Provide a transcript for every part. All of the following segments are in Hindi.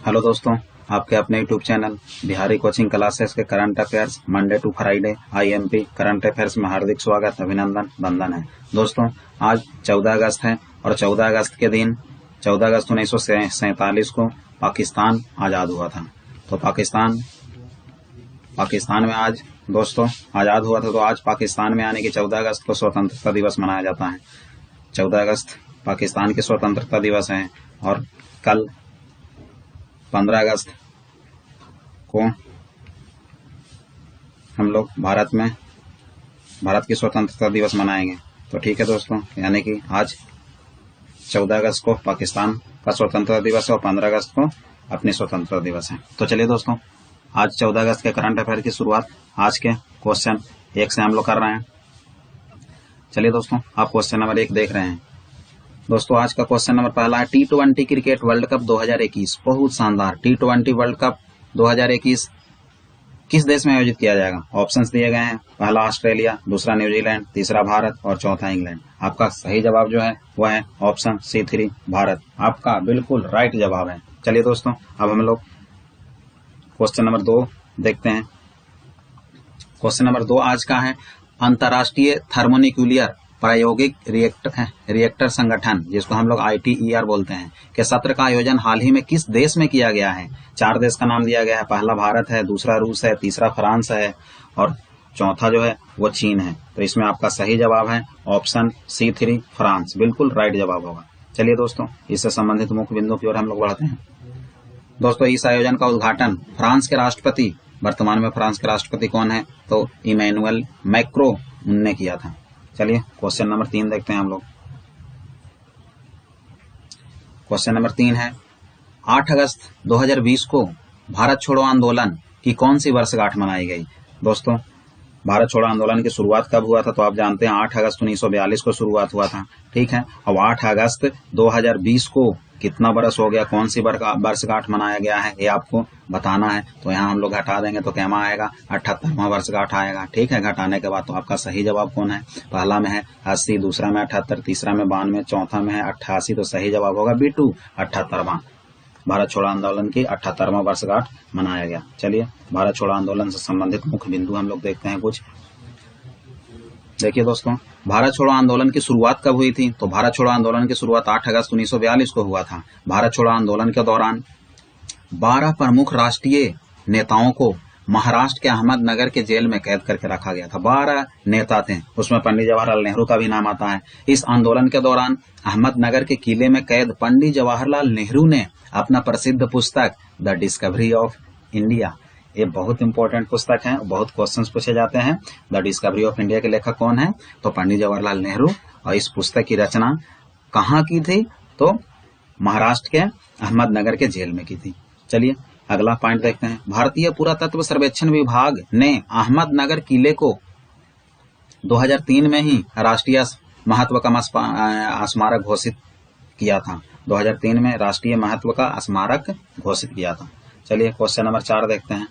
हेलो दोस्तों, आपके अपने YouTube channel Bihari coaching classes के current affairs Monday to Friday IMP current affairs में हार्दिक स्वागत, अभिनंदन, वंदन है। दोस्तों, आज 14 अगस्त है और 14 अगस्त के दिन 14 अगस्त 1947 को पाकिस्तान आज़ाद हुआ था। तो पाकिस्तान में आज दोस्तों आज़ाद हुआ था। तो आज पाकिस्तान में यानी कि 14 अगस्त को स्वतंत्रता दिवस मनाया जाता है। 14 अगस्त पाकिस्तान की स्वतंत्रता दिवस है और कल 15 अगस्त को हम लोग भारत की स्वतंत्रता दिवस मनाएंगे। तो ठीक है दोस्तों, यानी कि आज 14 अगस्त को पाकिस्तान का स्वतंत्रता दिवस है और 15 अगस्त को अपनी स्वतंत्रता दिवस है। तो चलिए दोस्तों, आज 14 अगस्त के करंट अफेयर की शुरुआत आज के क्वेश्चन 1 से हम लोग कर रहे हैं। चलिए दोस्तों, आप क्वेश्चन नंबर 1 देख रहे हैं। दोस्तों, आज का क्वेश्चन नंबर पहला है, T20 क्रिकेट वर्ल्ड कप 2021 बहुत शानदार T20 वर्ल्ड कप 2021 किस देश में आयोजित किया जाएगा? ऑप्शंस दिए गए हैं। पहला ऑस्ट्रेलिया, दूसरा न्यूजीलैंड, तीसरा भारत और चौथा इंग्लैंड। आपका सही जवाब जो है वह है ऑप्शन C3 भारत। आपका बिल्कुल राइट जवाब है। चलिए दोस्तों, अब हम लोग क्वेश्चन नंबर 2 देखते हैं। क्वेश्चन नंबर 2 आज का है, अंतर्राष्ट्रीय थर्मोन्यूक्लियर प्रायोगिक रिएक्टर संगठन, जिसको हम लोग ITER बोलते हैं, के सत्र का आयोजन हाल ही में किस देश में किया गया है? 4 देश का नाम दिया गया है। पहला भारत है, दूसरा रूस है, तीसरा फ्रांस है और चौथा जो है वो चीन है। तो इसमें आपका सही जवाब है ऑप्शन C3 फ्रांस। बिल्कुल राइट जवाब होगा। चलिए दोस्तों, इससे संबंधित मुख्य बिंदु की ओर हम लोग बढ़ते हैं। दोस्तों, इस आयोजन का उद्घाटन फ्रांस के राष्ट्रपति, वर्तमान में फ्रांस के राष्ट्रपति कौन है? तो इमैनुअल मैक्रो ने किया था। चलिए क्वेश्चन नंबर 3 देखते हैं हम लोग। क्वेश्चन नंबर 3 है, 8 अगस्त 2020 को भारत छोड़ो आंदोलन की कौन सी वर्षगांठ मनाई गई? दोस्तों, भारत छोड़ो आंदोलन की शुरुआत कब हुआ था? तो आप जानते हैं 8 अगस्त 1942 को शुरुआत हुआ था। ठीक है, अब 8 अगस्त 2020 को कितना बरस हो गया, कौन सी वर्षगांठ मनाया गया है, ये आपको बताना है। तो यहाँ हम लोग घटा देंगे तो क्या आएगा? 78वां वर्षगांठ आएगा। ठीक है, घटाने के बाद तो आपका सही जवाब कौन है? पहला में है 80, दूसरा में 78, तीसरा में 92, चौथा में है 88। तो सही जवाब होगा B2 78वां। भारत छोड़ो आंदोलन की 78वां वर्षगांठ मनाया गया। चलिए, भारत छोड़ो आंदोलन से संबंधित मुख्य बिंदु हम लोग देखते हैं कुछ। देखिए दोस्तों, भारत छोड़ो आंदोलन की शुरुआत कब हुई थी? तो भारत छोड़ो आंदोलन की शुरुआत 8 अगस्त 1942 को हुआ था। भारत छोड़ो आंदोलन के दौरान 12 प्रमुख राष्ट्रीय नेताओं को महाराष्ट्र के अहमदनगर के जेल में कैद करके रखा गया था। 12 नेता थे, उसमें पंडित जवाहरलाल नेहरू का भी नाम आता है। इस आंदोलन के दौरान अहमदनगर के किले में कैद पंडित जवाहरलाल नेहरू ने अपना प्रसिद्ध पुस्तक द डिस्कवरी ऑफ इंडिया, ये बहुत इंपॉर्टेंट पुस्तक है, बहुत क्वेश्चंस पूछे जाते हैं। द डिस्कवरी ऑफ इंडिया के लेखक कौन है? तो पंडित जवाहरलाल नेहरू। और इस पुस्तक की रचना कहाँ की थी? तो महाराष्ट्र के अहमदनगर के जेल में की थी। चलिए अगला पॉइंट देखते हैं। भारतीय पुरातत्व सर्वेक्षण विभाग ने अहमदनगर किले को 2003 में ही राष्ट्रीय महत्व का स्मारक घोषित किया था। 2003 में राष्ट्रीय महत्व का स्मारक घोषित किया था। चलिए क्वेश्चन नंबर 4 देखते हैं।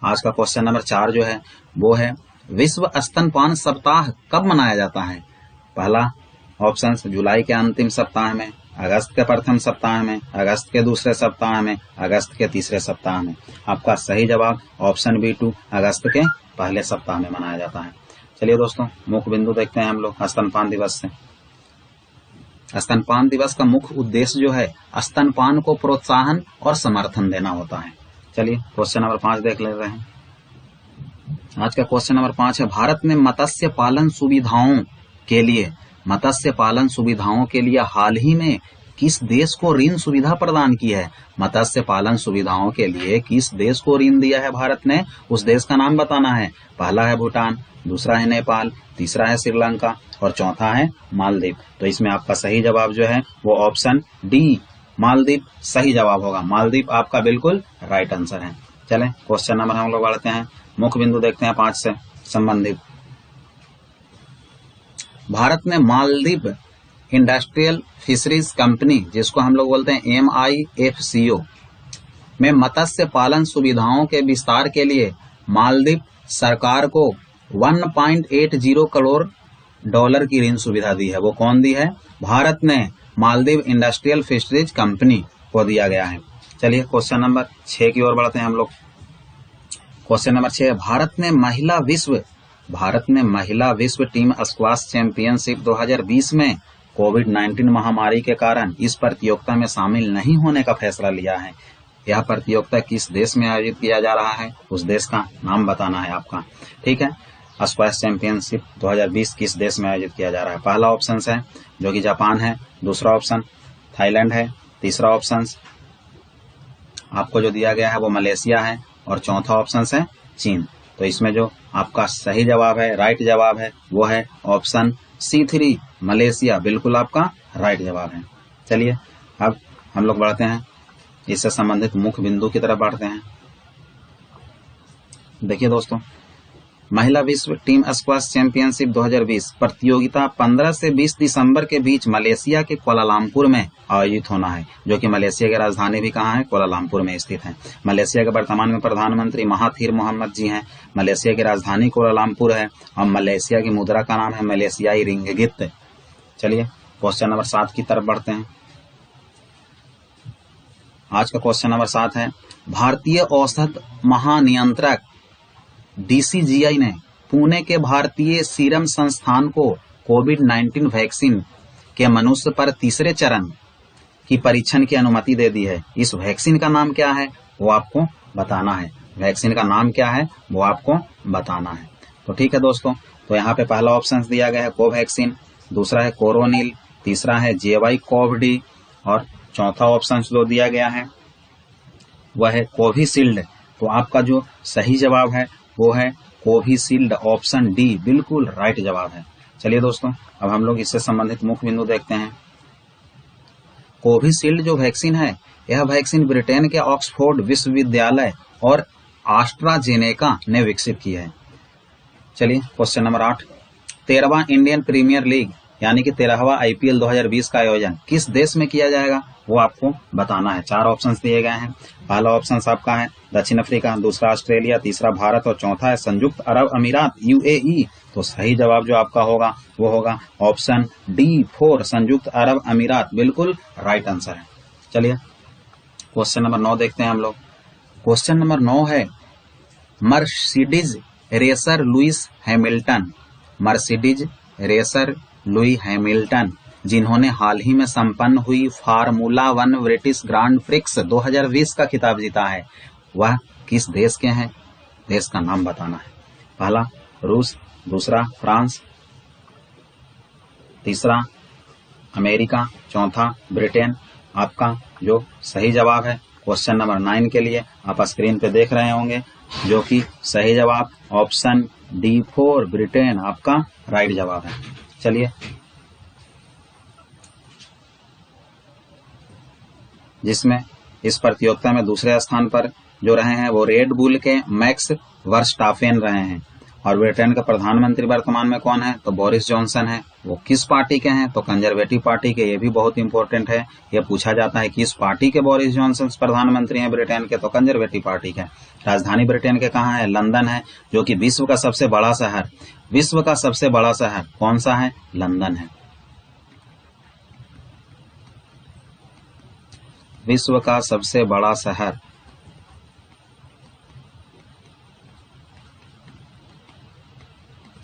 आज का क्वेश्चन नंबर 4 जो है वो है, विश्व स्तनपान सप्ताह कब मनाया जाता है? पहला ऑप्शन जुलाई के अंतिम सप्ताह में, अगस्त के प्रथम सप्ताह में, अगस्त के दूसरे सप्ताह में, अगस्त के तीसरे सप्ताह में। आपका सही जवाब ऑप्शन B2 अगस्त के पहले सप्ताह में मनाया जाता है। चलिए दोस्तों, मुख्य बिंदु देखते हैं हम लोग स्तनपान दिवस से। स्तनपान दिवस का मुख्य उद्देश्य जो है स्तनपान को प्रोत्साहन और समर्थन देना होता है। चलिए क्वेश्चन नंबर 5 देख ले रहे हैं। आज का क्वेश्चन नंबर 5 है, भारत में मत्स्य पालन सुविधाओं के लिए हाल ही में किस देश को ऋण सुविधा प्रदान की है? मत्स्य पालन सुविधाओं के लिए किस देश को ऋण दिया है भारत ने? उस देश का नाम बताना है। पहला है भूटान, दूसरा है नेपाल, तीसरा है श्रीलंका और चौथा है मालदीव। तो इसमें आपका सही जवाब जो है वो ऑप्शन D मालदीव सही जवाब होगा। मालदीव आपका बिल्कुल राइट आंसर है। चलें क्वेश्चन नंबर हम लोग बढ़ते हैं, मुख्य बिंदु देखते हैं 5 से संबंधित। भारत ने मालदीव इंडस्ट्रियल फिशरीज कंपनी, जिसको हम लोग बोलते हैं MIFCO, में मत्स्य पालन सुविधाओं के विस्तार के लिए मालदीव सरकार को 1.80 करोड़ डॉलर की ऋण सुविधा दी है। वो कौन दी है? भारत ने मालदीव इंडस्ट्रियल फिशरीज कंपनी को दिया गया है। चलिए क्वेश्चन नंबर 6 की ओर बढ़ते हैं हम लोग। क्वेश्चन नंबर 6, भारत ने महिला विश्व टीम स्क्वाश चैंपियनशिप 2020 में कोविड-19 महामारी के कारण इस प्रतियोगिता में शामिल नहीं होने का फैसला लिया है। यह प्रतियोगिता किस देश में आयोजित किया जा रहा है, उस देश का नाम बताना है आपका। ठीक है, स्क्वाश चैंपियनशिप 2020 किस देश में आयोजित किया जा रहा है। पहला ऑप्शन है जो कि जापान है, दूसरा ऑप्शन थाईलैंड है, तीसरा ऑप्शन आपको जो दिया गया है वो मलेशिया है, और चौथा ऑप्शन है चीन। तो इसमें जो आपका सही जवाब है, राइट जवाब है, वो है ऑप्शन C3 मलेशिया, बिल्कुल आपका राइट जवाब है। चलिए अब हम लोग बढ़ते हैं, इससे संबंधित मुख्य बिंदु की तरफ बढ़ते हैं। देखिए दोस्तों, महिला विश्व टीम स्क्वाश चैंपियनशिप 2020 प्रतियोगिता 15 से 20 दिसंबर के बीच मलेशिया के कुआलालंपुर में आयोजित होना है, जो कि मलेशिया की राजधानी भी कहाँ है, कुआलालंपुर में स्थित है। मलेशिया के वर्तमान में प्रधानमंत्री महाथिर मोहम्मद जी हैं। मलेशिया की राजधानी कुआलालंपुर है और मलेशिया की मुद्रा का नाम है मलेशियाई रिंगिट। चलिए क्वेश्चन नंबर 7 की तरफ बढ़ते हैं। आज का क्वेश्चन नंबर 7 है, भारतीय औषध महानियंत्रक DCGI ने पुणे के भारतीय सीरम संस्थान को कोविड-19 वैक्सीन के मनुष्य पर तीसरे चरण की परीक्षण की अनुमति दे दी है। इस वैक्सीन का नाम क्या है वो आपको बताना है। वैक्सीन का नाम क्या है वो आपको बताना है। तो ठीक है दोस्तों, तो यहाँ पे पहला ऑप्शन दिया गया है कोवैक्सीन, दूसरा है कोरोनिल, तीसरा है JY-CoV-D और चौथा ऑप्शन जो दिया गया है वह है कोविशील्ड। तो आपका जो सही जवाब है वो है कोविशील्ड, ऑप्शन D बिल्कुल राइट जवाब है। चलिए दोस्तों, अब हम लोग इससे संबंधित मुख्य बिंदु देखते हैं। कोविशील्ड जो वैक्सीन है, यह वैक्सीन ब्रिटेन के ऑक्सफोर्ड विश्वविद्यालय और एस्ट्राजेनेका ने विकसित की है। चलिए क्वेश्चन नंबर 8, 13वां इंडियन प्रीमियर लीग यानी कि 13वां IPL 2020 का आयोजन किस देश में किया जाएगा वो आपको बताना है। 4 ऑप्शंस दिए गए हैं। पहला ऑप्शन आपका है दक्षिण अफ्रीका, दूसरा ऑस्ट्रेलिया, तीसरा भारत और चौथा है संयुक्त अरब अमीरात UAE। तो सही जवाब जो आपका होगा वो होगा ऑप्शन D4 संयुक्त अरब अमीरात, बिल्कुल राइट आंसर है। चलिए क्वेश्चन नंबर 9 देखते हैं हम लोग। क्वेश्चन नंबर 9 है, Mercedes racer Lewis Hamilton, Mercedes racer Louis Hamilton जिन्होंने हाल ही में संपन्न हुई फार्मूला 1 ब्रिटिश ग्रांड प्रिक्स 2020 का खिताब जीता है, वह किस देश के हैं, देश का नाम बताना है। पहला रूस, दूसरा फ्रांस, तीसरा अमेरिका, चौथा ब्रिटेन। आपका जो सही जवाब है क्वेश्चन नंबर 9 के लिए आप स्क्रीन पे देख रहे होंगे, जो कि सही जवाब ऑप्शन D4 ब्रिटेन आपका राइट जवाब है। चलिए जिसमें इस प्रतियोगिता में दूसरे स्थान पर जो रहे हैं वो रेड बुल के मैक्स वर्स्टाफेन रहे हैं, और ब्रिटेन का प्रधानमंत्री वर्तमान में कौन है, तो बोरिस जॉनसन है। वो किस पार्टी के हैं, तो कंजर्वेटिव पार्टी के। ये भी बहुत इंपॉर्टेंट है, ये पूछा जाता है किस पार्टी के बोरिस जॉनसन प्रधानमंत्री हैं ब्रिटेन के, तो कंजर्वेटिव पार्टी के। राजधानी ब्रिटेन के कहाँ है, लंदन है, जो कि विश्व का सबसे बड़ा शहर, विश्व का सबसे बड़ा शहर कौन सा है, लंदन है। विश्व का सबसे बड़ा शहर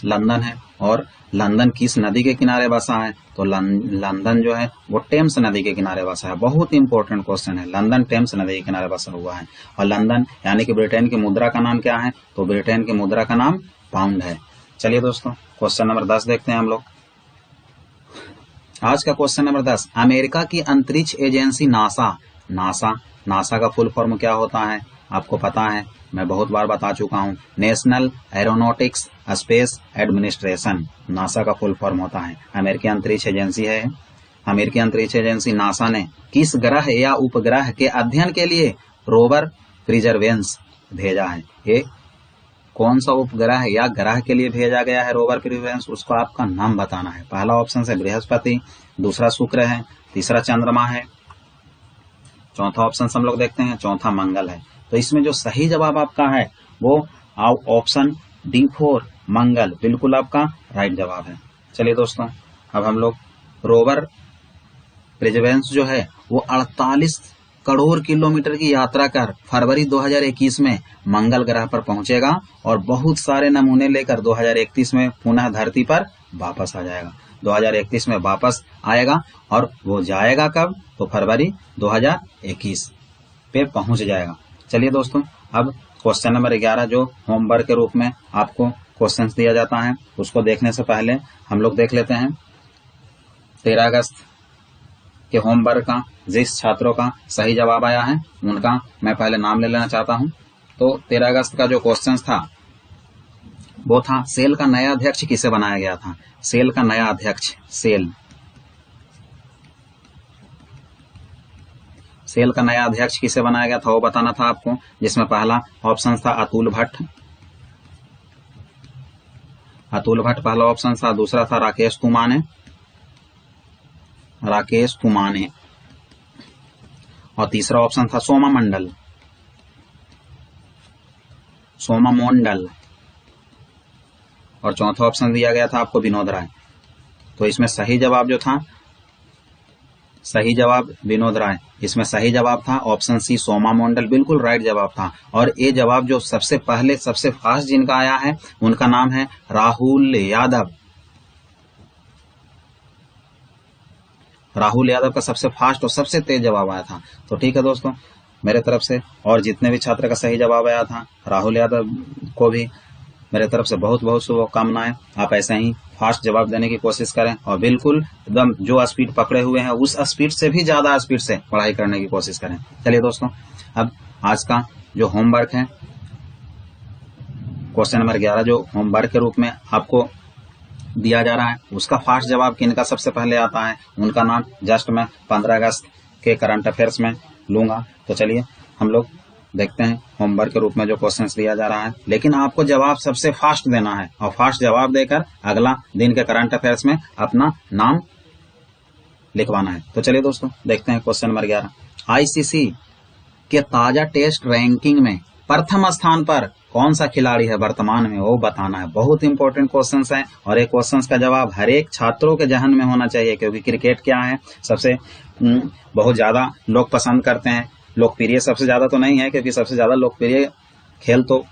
लंदन है। और लंदन किस नदी के किनारे बसा है, तो लंदन जो है वो टेम्स नदी के किनारे बसा है। बहुत इंपॉर्टेंट क्वेश्चन है, लंदन टेम्स नदी के किनारे बसा हुआ है। और लंदन यानी कि ब्रिटेन की मुद्रा का नाम क्या है, तो ब्रिटेन की मुद्रा का नाम पाउंड है। चलिए दोस्तों क्वेश्चन नंबर 10 देखते हैं हम लोग। आज का क्वेश्चन नंबर 10, अमेरिका की अंतरिक्ष एजेंसी नासा का फुल फॉर्म क्या होता है, आपको पता है, मैं बहुत बार बता चुका हूं, national aeronautics space administration NASA का फुल फॉर्म होता है। अमेरिकी अंतरिक्ष एजेंसी है। अमेरिकी अंतरिक्ष एजेंसी नासा ने किस ग्रह या उपग्रह के अध्ययन के लिए रोवर परसिवरेंस भेजा है। ये कौन सा उपग्रह या ग्रह के लिए भेजा गया है रोवर परसिवरेंस, उसको आपका नाम बताना है। पहला ऑप्शन है बृहस्पति, दूसरा शुक्र है, तीसरा चंद्रमा है, चौथा ऑप्शन हम लोग देखते हैं, चौथा मंगल है। तो इसमें जो सही जवाब आपका है वो ऑप्शन D4 मंगल, बिल्कुल आपका राइट जवाब है। चलिए दोस्तों अब हम लोग रोवर परसिवरेंस जो है वो 48 करोड़ किलोमीटर की यात्रा कर फरवरी 2021 में मंगल ग्रह पर पहुंचेगा और बहुत सारे नमूने लेकर 2031 में पुनः धरती पर वापस आ जाएगा। 2031 में वापस आएगा और वो जाएगा कब? तो फरवरी 2021 पे पहुंच जाएगा। चलिए दोस्तों, अब क्वेश्चन नंबर 11 जो होमवर्क के रूप में आपको क्वेश्चंस दिया जाता है, उसको देखने से पहले हम लोग देख लेते हैं 13 अगस्त के होमवर्क का जिस छात्रों का सही जवाब आया है उनका मैं पहले नाम ले लेना चाहता हूं। तो 13 अगस्त का जो क्वेश्चन था वो था सेल का नया अध्यक्ष किसे बनाया गया था? सेल का नया अध्यक्ष, सेल का नया अध्यक्ष किसे बनाया गया था वो बताना था आपको, जिसमें पहला ऑप्शन था अतुल भट्ट, पहला ऑप्शन था। दूसरा था राकेश तुमाने, और तीसरा ऑप्शन था सोमा मंडल, और चौथा ऑप्शन दिया गया था आपको विनोद राय। तो इसमें सही जवाब जो था, सही जवाब विनोद राय, इसमें सही जवाब था ऑप्शन सी सोमा मंडल, बिल्कुल राइट जवाब था। और ये जवाब जो सबसे पहले सबसे फास्ट जिनका आया है उनका नाम है राहुल यादव। राहुल यादव का सबसे फास्ट और सबसे तेज जवाब आया था। तो ठीक है दोस्तों, मेरे तरफ से और जितने भी छात्र का सही जवाब आया था राहुल यादव को भी मेरे तरफ से बहुत बहुत शुभकामनाएं। आप ऐसे ही फास्ट जवाब देने की कोशिश करें और बिल्कुल एकदम जो स्पीड पकड़े हुए हैं उस स्पीड से भी ज्यादा स्पीड से पढ़ाई करने की कोशिश करें। चलिए दोस्तों, अब आज का जो होमवर्क है क्वेश्चन नंबर 11 जो होमवर्क के रूप में आपको दिया जा रहा है उसका फास्ट जवाब किनका सबसे पहले आता है उनका नाम जस्ट मैं 15 अगस्त के करंट अफेयर्स में लूंगा। तो चलिए हम लोग देखते हैं होमवर्क के रूप में जो क्वेश्चंस दिया जा रहा है, लेकिन आपको जवाब सबसे फास्ट देना है और फास्ट जवाब देकर अगला दिन के करंट अफेयर्स में अपना नाम लिखवाना है। तो चलिए दोस्तों देखते हैं क्वेश्चन नंबर 11। आईसीसी के ताजा टेस्ट रैंकिंग में प्रथम स्थान पर कौन सा खिलाड़ी है वर्तमान में, वो बताना है। बहुत इंपॉर्टेंट क्वेश्चंस है और ये क्वेश्चंस का जवाब हर एक छात्रों के जहन में होना चाहिए, क्योंकि क्रिकेट क्या है सबसे बहुत ज्यादा लोग पसंद करते हैं। लोकप्रिय सबसे ज्यादा तो नहीं है, क्योंकि सबसे ज्यादा लोकप्रिय खेल तो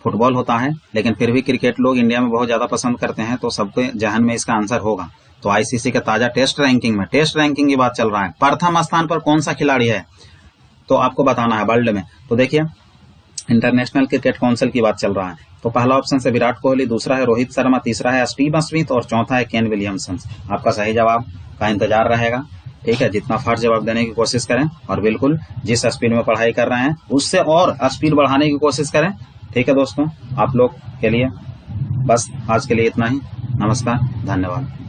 फुटबॉल होता है, लेकिन फिर भी क्रिकेट लोग इंडिया में बहुत ज्यादा पसंद करते हैं, तो सबके जहन में इसका आंसर होगा। तो आईसीसी के ताजा टेस्ट रैंकिंग में, टेस्ट रैंकिंग की बात चल रहा है, प्रथम स्थान पर कौन सा खिलाड़ी है तो आपको बताना है वर्ल्ड में। तो देखिए इंटरनेशनल क्रिकेट काउंसिल की बात चल रहा है। तो पहला ऑप्शन है विराट कोहली, दूसरा है रोहित शर्मा, तीसरा है स्टीव स्मिथ और चौथा है केन विलियमसन। आपका सही जवाब का इंतजार रहेगा। ठीक है, जितना फास्ट जवाब देने की कोशिश करें और बिल्कुल जिस स्पीड में पढ़ाई कर रहे हैं उससे और स्पीड बढ़ाने की कोशिश करें। ठीक है दोस्तों, आप लोग के लिए बस आज के लिए इतना ही। नमस्कार, धन्यवाद।